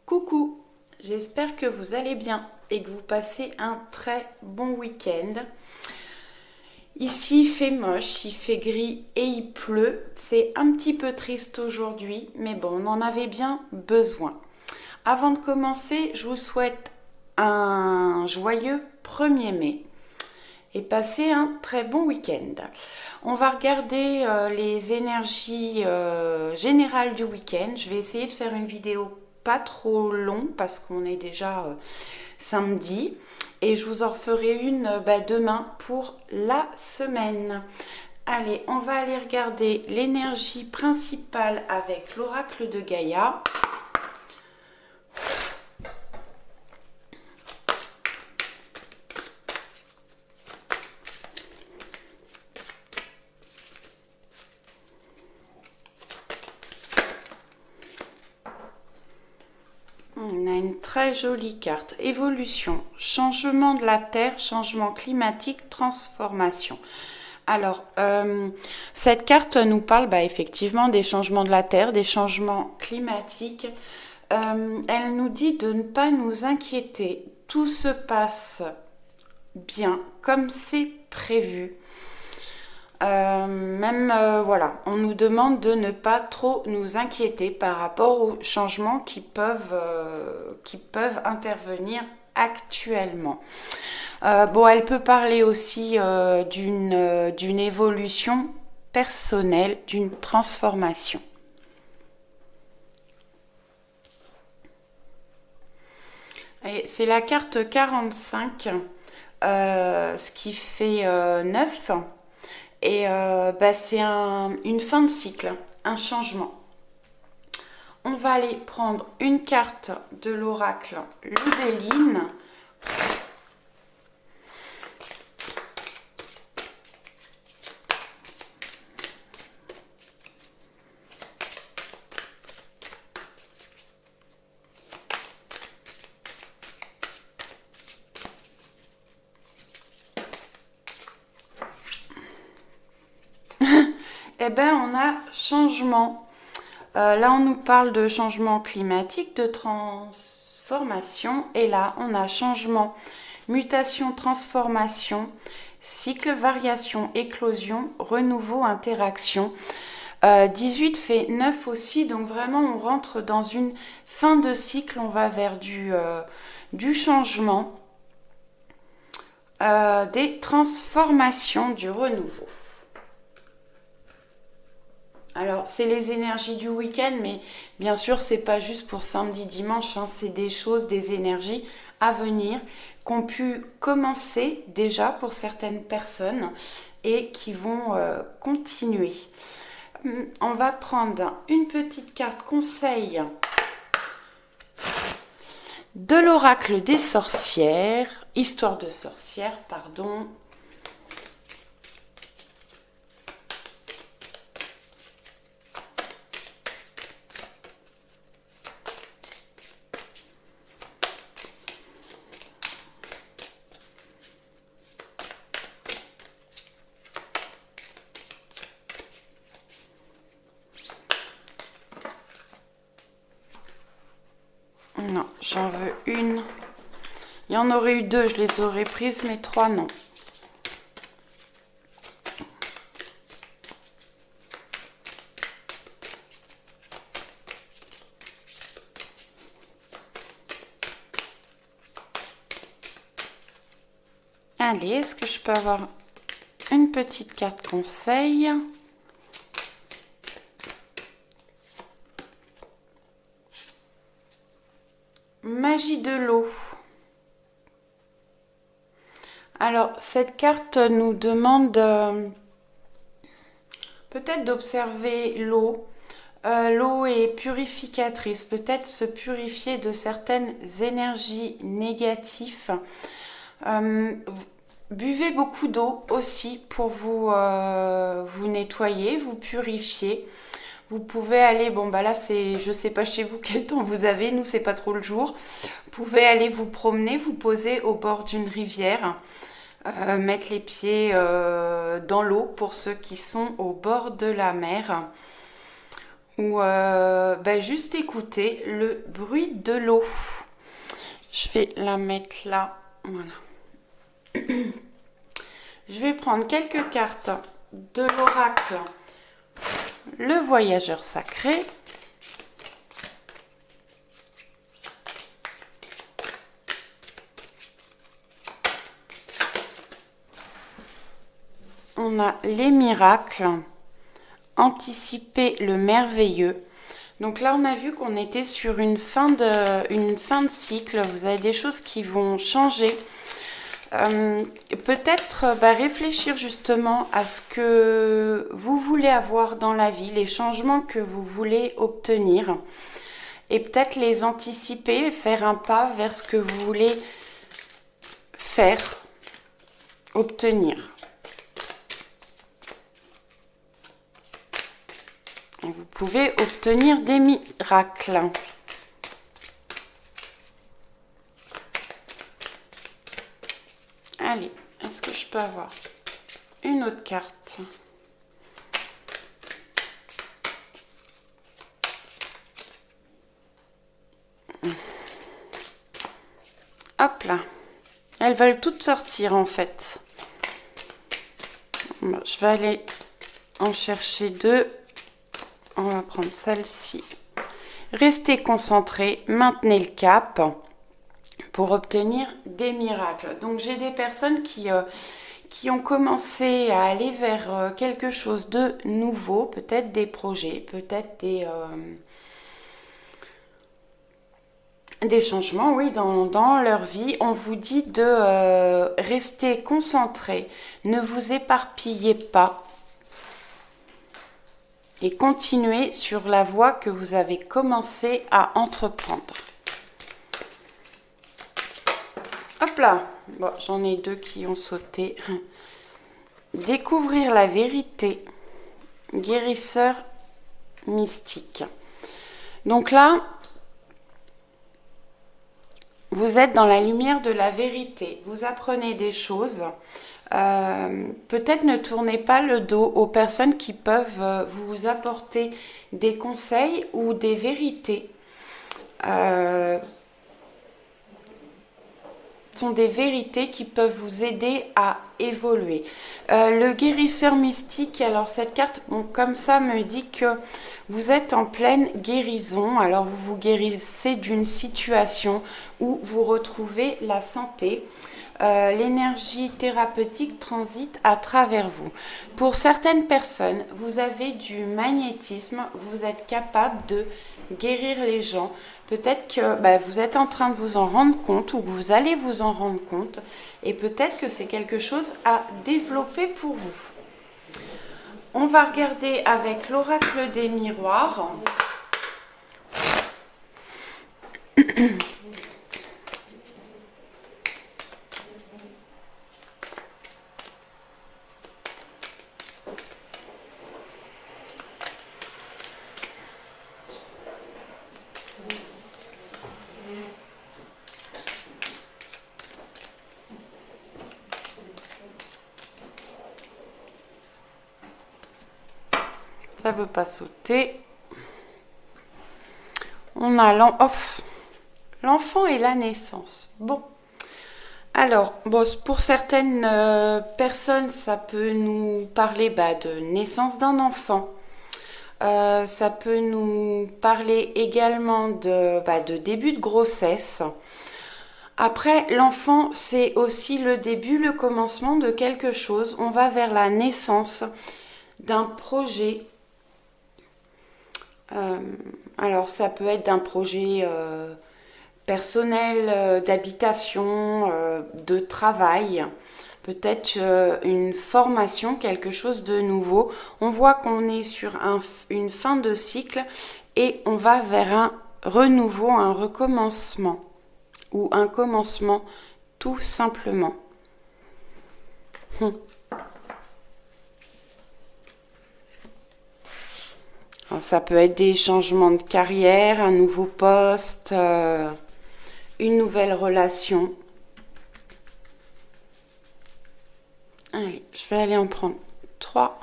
Coucou, j'espère que vous allez bien et que vous passez un très bon week-end. Ici il fait moche, il fait gris et il pleut. C'est un petit peu triste aujourd'hui, mais bon, on en avait bien besoin. Avant de commencer, je vous souhaite un joyeux 1er mai et passez un très bon week-end. On va regarder les énergies générales du week-end. Je vais essayer de faire une vidéo pas trop longue parce qu'on est déjà samedi. Et je vous en referai une demain pour la semaine. Allez, on va aller regarder l'énergie principale avec l'oracle de Gaïa. On a une très jolie carte. Évolution, changement de la Terre, changement climatique, transformation. Alors, cette carte nous parle effectivement des changements de la Terre, des changements climatiques. Elle nous dit de ne pas nous inquiéter. Tout se passe bien, comme c'est prévu. Voilà, on nous demande de ne pas trop nous inquiéter par rapport aux changements qui peuvent intervenir actuellement. Elle peut parler aussi d'une évolution personnelle, d'une transformation. Et c'est la carte 45, ce qui fait 9. Et c'est une fin de cycle, un changement. On va aller prendre une carte de l'oracle Lubelline. On a changement. Là, on nous parle de changement climatique, de transformation. Et là, on a changement, mutation, transformation, cycle, variation, éclosion, renouveau, interaction. 18 fait 9 aussi. Donc vraiment, on rentre dans une fin de cycle. On va vers du changement, des transformations, du renouveau. Alors, c'est les énergies du week-end, mais bien sûr, c'est pas juste pour samedi, dimanche, c'est des choses, des énergies à venir qui ont pu commencer déjà pour certaines personnes et qui vont continuer. On va prendre une petite carte conseil de l'oracle des sorcières, histoire de sorcières, pardon. Non, j'en veux une. Il y en aurait eu 2, je les aurais prises, mais 3, non. Allez, est-ce que je peux avoir une petite carte conseil ? Magie de l'eau. Alors, cette carte nous demande peut-être d'observer l'eau. L'eau est purificatrice, peut-être se purifier de certaines énergies négatives. Buvez beaucoup d'eau aussi pour vous nettoyer, vous purifier. Vous pouvez aller, là je sais pas chez vous quel temps vous avez, nous c'est pas trop le jour. Vous pouvez aller vous promener, vous poser au bord d'une rivière, mettre les pieds dans l'eau pour ceux qui sont au bord de la mer. ou juste écouter le bruit de l'eau. Je vais la mettre là. Voilà. Je vais prendre quelques cartes de l'oracle Le Voyageur Sacré. On a les miracles, anticiper le merveilleux. Donc là, on a vu qu'on était sur une fin de cycle. Vous avez des choses qui vont changer. Peut-être réfléchir justement à ce que vous voulez avoir dans la vie, les changements que vous voulez obtenir. Et peut-être les anticiper, faire un pas vers ce que vous voulez faire, obtenir. Vous pouvez obtenir des miracles. Allez, est-ce que je peux avoir une autre carte? Hop là. Elles veulent toutes sortir en fait. Bon, je vais aller en chercher deux. On va prendre celle-ci. Restez concentrés, maintenez le cap pour obtenir des miracles. Donc j'ai des personnes qui ont commencé à aller vers quelque chose de nouveau, peut-être des projets, peut-être des changements, oui, dans leur vie. On vous dit de rester concentrés, ne vous éparpillez pas et continuez sur la voie que vous avez commencé à entreprendre. Hop là, bon, j'en ai deux qui ont sauté. Découvrir la vérité, guérisseur mystique. Donc là, vous êtes dans la lumière de la vérité. Vous apprenez des choses. Peut-être ne tournez pas le dos aux personnes qui peuvent vous apporter des conseils ou des vérités. Sont des vérités qui peuvent vous aider à évoluer. Le guérisseur mystique, alors cette carte, bon, comme ça, me dit que vous êtes en pleine guérison. Alors vous vous guérissez d'une situation où vous retrouvez la santé. L'énergie thérapeutique transite à travers vous. Pour certaines personnes, vous avez du magnétisme, vous êtes capable de guérir les gens. Peut-être que vous êtes en train de vous en rendre compte ou que vous allez vous en rendre compte et peut-être que c'est quelque chose à développer pour vous. On va regarder avec l'oracle des miroirs. Ça veut pas sauter. On a l'enfant et la naissance. Bon. Alors, pour certaines personnes, ça peut nous parler de naissance d'un enfant. Ça peut nous parler également de début de grossesse. Après, l'enfant, c'est aussi le début, le commencement de quelque chose. On va vers la naissance d'un projet. Alors ça peut être d'un projet personnel, d'habitation, de travail, peut-être une formation, quelque chose de nouveau. On voit qu'on est sur une fin de cycle et on va vers un renouveau, un recommencement ou un commencement tout simplement. Alors, ça peut être des changements de carrière, un nouveau poste, une nouvelle relation. Allez, je vais aller en prendre 3.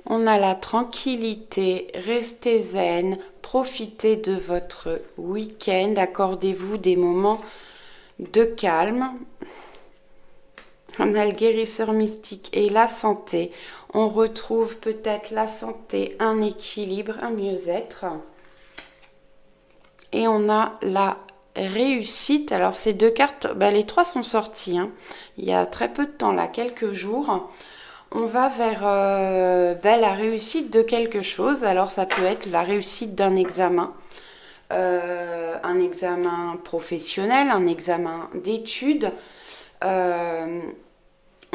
On a la tranquillité, restez zen, profitez de votre week-end, accordez-vous des moments de calme. On a le guérisseur mystique et la santé. On retrouve peut-être la santé, un équilibre, un mieux-être. Et on a la réussite. Alors ces deux cartes, les trois sont sorties. Il y a très peu de temps, là, quelques jours. On va vers la réussite de quelque chose. Alors ça peut être la réussite d'un examen. Un examen professionnel, un examen d'études.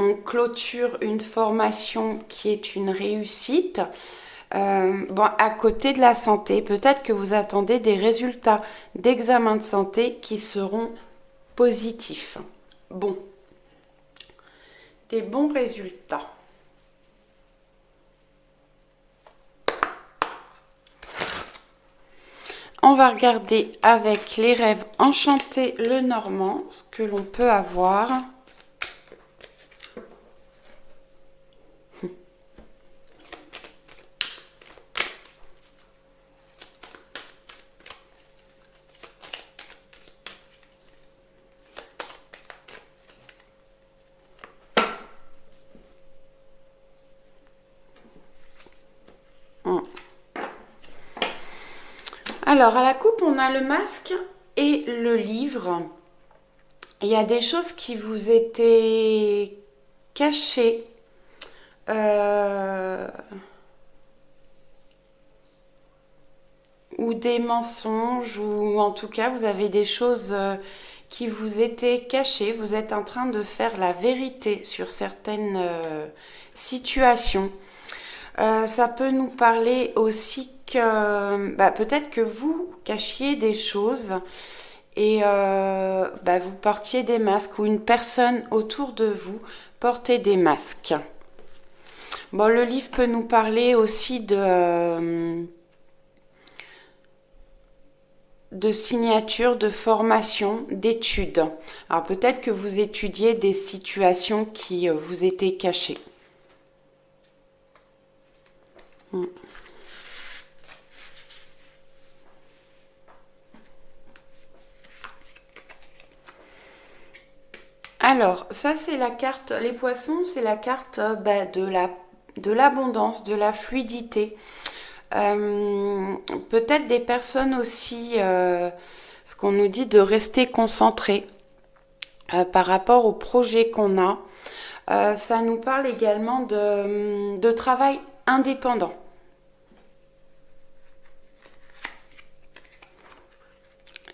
On clôture une formation qui est une réussite. À côté de la santé, peut-être que vous attendez des résultats d'examen de santé qui seront positifs. Bon, des bons résultats. On va regarder avec les rêves enchantés le normand, ce que l'on peut avoir. Alors, à la coupe, on a le masque et le livre. Il y a des choses qui vous étaient cachées. Ou des mensonges, ou en tout cas, vous avez des choses qui vous étaient cachées. Vous êtes en train de faire la vérité sur certaines situations. Ça peut nous parler aussi que peut-être que vous cachiez des choses et vous portiez des masques ou une personne autour de vous portait des masques. Bon, le livre peut nous parler aussi de signature, de formation, d'études. Alors peut-être que vous étudiez des situations qui vous étaient cachées. Alors, ça c'est la carte, les poissons, c'est la carte de l'abondance, de la fluidité. Peut-être des personnes aussi, ce qu'on nous dit de rester concentré par rapport au projet qu'on a. Ça nous parle également de travail indépendant.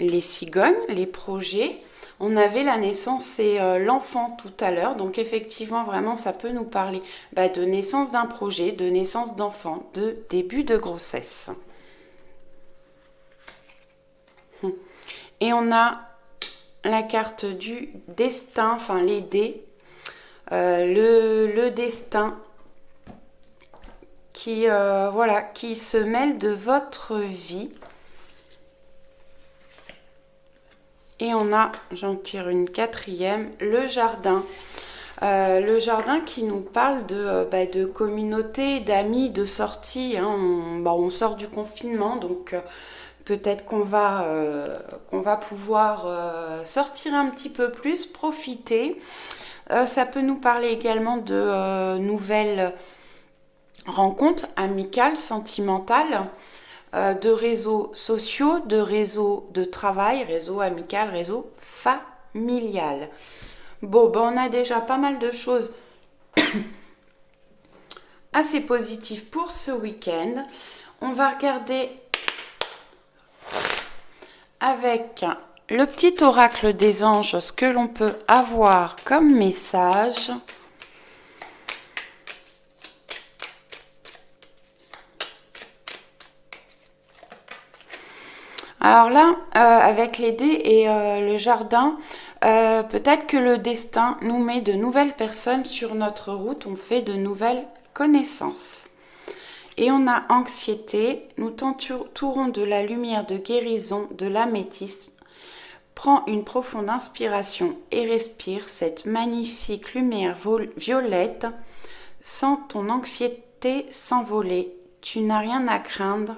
Les cigognes, les projets. On avait la naissance et l'enfant tout à l'heure. Donc effectivement, vraiment, ça peut nous parler de naissance d'un projet, de naissance d'enfant, de début de grossesse. Et on a la carte du destin, enfin les dés. Le destin qui se mêle de votre vie. Et on a, j'en tire une quatrième, le jardin. Le jardin qui nous parle de communauté, d'amis, de sortie. On sort du confinement, donc peut-être qu'on va pouvoir sortir un petit peu plus, profiter. Ça peut nous parler également de nouvelles rencontres amicales, sentimentales. De réseaux sociaux, de réseaux de travail, réseau amical, réseau familial. Bon, on a déjà pas mal de choses assez positives pour ce week-end. On va regarder avec le petit oracle des anges ce que l'on peut avoir comme message. Alors là, avec les dés et le jardin, peut-être que le destin nous met de nouvelles personnes sur notre route, on fait de nouvelles connaissances. Et on a anxiété, nous t'entourons de la lumière de guérison de l'améthyste. Prends une profonde inspiration et respire cette magnifique lumière violette. Sens ton souhaiter s'envoler. Tu n'as rien à craindre,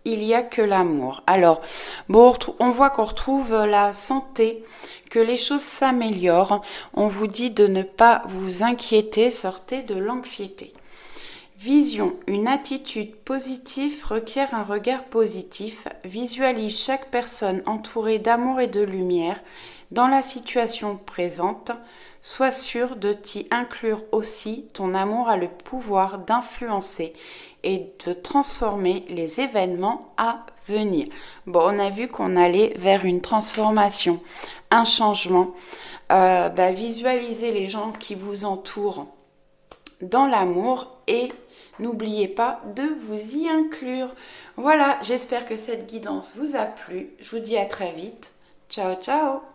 il n'y a que l'amour. Alors, bon, on voit qu'on retrouve la santé, que les choses s'améliorent. On vous dit de ne pas vous inquiéter, sortez de l'anxiété. Vision, une attitude positive requiert un regard positif. Visualise chaque personne entourée d'amour et de lumière dans la situation présente. Sois sûr de t'y inclure aussi. Ton amour a le pouvoir d'influencer et de transformer les événements à venir. Bon, on a vu qu'on allait vers une transformation, un changement. Visualisez les gens qui vous entourent dans l'amour et n'oubliez pas de vous y inclure. Voilà, j'espère que cette guidance vous a plu. Je vous dis à très vite. Ciao, ciao!